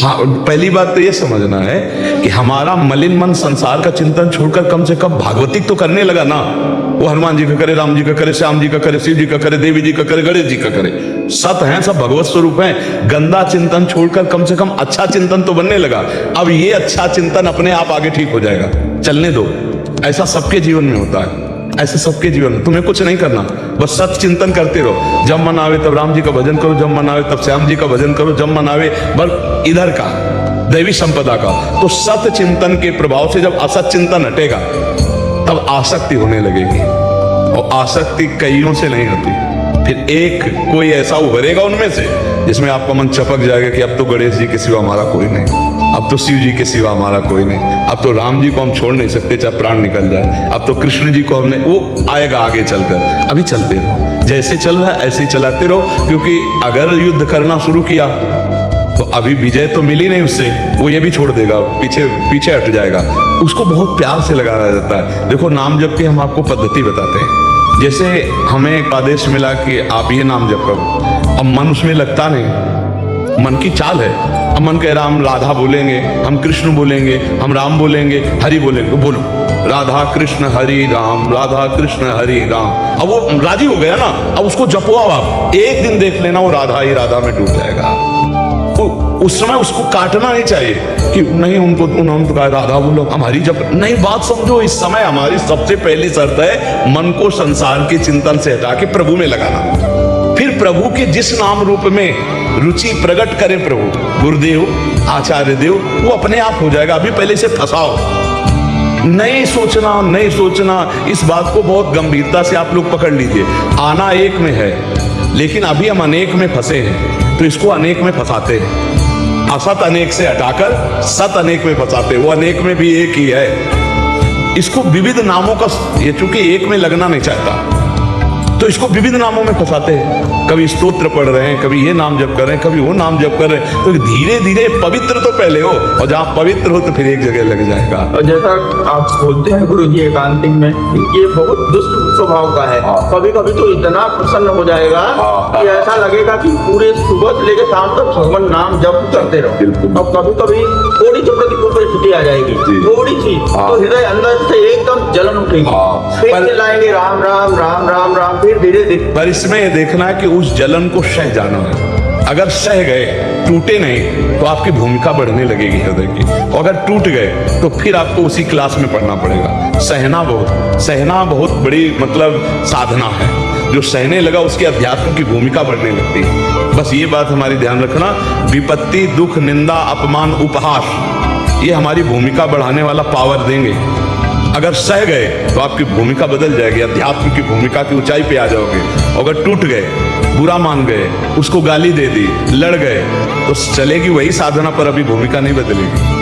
हाँ, पहली बात तो ये समझना है कि हमारा मलिन मन संसार का चिंतन छोड़कर कम से कम भागवतिक तो करने लगा ना। वो हनुमान जी का करे, राम जी का करे, श्याम जी का करे, शिव जी का करे, देवी जी का करे, गणेश जी का करे, सत हैं, सब भगवत स्वरूप हैं। गंदा चिंतन छोड़कर कम से कम अच्छा चिंतन तो बनने लगा। अब ये अच्छा चिंतन अपने आप आगे ठीक हो जाएगा, चलने दो। ऐसा सबके जीवन में होता है, ऐसे सबके जीवन में। तुम्हें कुछ नहीं करना, बस सत चिंतन करते रहो। जब मन आवे तब राम जी का भजन करो, जब मन आवे तब श्याम जी का भजन करो, जब मन आवे बस इधर का दैवी संपदा का। तो सत चिंतन के प्रभाव से जब असत चिंतन हटेगा तब आसक्ति होने लगेगी, और आसक्ति कईयों से नहीं होती। फिर एक कोई ऐसा उभरेगा उनमें से जिसमें आपका मन चपक जाएगा कि अब तो गणेश जी के सिवा हमारा कोई नहीं, अब तो शिव जी के सिवा हमारा कोई नहीं, अब तो राम जी को हम छोड़ नहीं सकते चाहे प्राण निकल जाए, अब तो कृष्ण जी को हमने, वो आएगा आगे चलकर। अभी चलते रहो, जैसे चल रहा है ऐसे ही चलाते रहो, क्योंकि अगर युद्ध करना शुरू किया तो अभी विजय तो मिली नहीं उससे, वो ये भी छोड़ देगा, पीछे पीछे हट जाएगा। उसको बहुत प्यार से लगाया जाता है। देखो, नाम जप की हम आपको पद्धति बताते हैं। जैसे हमें एक आदेश मिला कि आप ये नाम जप करो, अब मन उसमें लगता नहीं, मन की चाल है। अब मन कह रहा हम राधा बोलेंगे, हम कृष्ण बोलेंगे, हम राम बोलेंगे, हरि बोलेंगे, तो बोलो राधा कृष्ण हरि राम, राधा कृष्ण हरि राम। अब वो राजी हो गया ना, अब उसको जपो। अब आप एक दिन देख लेना वो राधा ही राधा में डूब जाएगा। उस समय उसको काटना नहीं चाहिए कि नहीं उनको उन्होंने तो कहा राधा बोलो हमारी जब नहीं। बात समझो, इस समय हमारी सबसे पहली शर्त है मन को संसार के चिंतन से हटा के प्रभु में लगाना। फिर प्रभु के जिस नाम रूप में रुचि प्रकट करे प्रभु, गुरुदेव, आचार्य देव, वो अपने आप हो जाएगा। अभी पहले से फंसाओ, नहीं सोचना, नहीं सोचना। इस बात को बहुत गंभीरता से आप लोग पकड़ लीजिए। आना एक में है, लेकिन अभी हम अनेक में फंसे हैं, तो इसको अनेक में फंसाते हैं। असत अनेक से हटाकर सत अनेक में फंसाते, वो अनेक में भी एक ही है। इसको विविध नामों का, ये चूंकि एक में लगना नहीं चाहता तो इसको विविध नामों में फंसाते हैं। कभी स्तोत्र पढ़ रहे हैं, कभी ये नाम जप कर रहे हैं, कभी वो नाम जप कर रहे हैं। तो धीरे धीरे पवित्र तो पहले हो, और जहां पवित्र हो तो फिर एक जगह लग जाएगा। और जैसा आप बोलते हैं गुरु जी एकांतिक में, ये बहुत दुष्ट स्वभाव का है। कभी कभी तो इतना प्रसन्न हो जाएगा कि ऐसा लगेगा कि पूरे सुबह से लेकर शाम तक भगवान नाम जप करते रहो। और कभी कभी थोड़ी सी प्रतिकूल परिस्थिति आ जाएगी, थोड़ी सी, तो हृदय अंदर से एकदम जलन उठेगी, फिर चिल्लाएंगे राम राम राम राम राम। फिर धीरे धीरे, पर इसमें यह देखना है कि उस जलन को सह जाना है। अगर सह गए, टूटे नहीं, तो आपकी भूमिका बढ़ने लगेगी हृदय की। और अगर टूट गए तो फिर आपको उसी क्लास में पढ़ना पड़ेगा। सहना बहुत बड़ी मतलब साधना है। जो सहने लगा उसके अध्यात्म की भूमिका बढ़ने लगती है। बस ये बात हमारी ध्यान रखना, विपत्ति, दुख, निंदा, अपमान, उपहास, ये हमारी भूमिका बढ़ाने वाला पावर देंगे। अगर सह गए तो आपकी भूमिका बदल जाएगी, अध्यात्म की भूमिका की ऊंचाई पे आ जाओगे। अगर टूट गए, बुरा मान गए, उसको गाली दे दी, लड़ गए, तो चलेगी वही साधना, पर अभी भूमिका नहीं बदलेगी।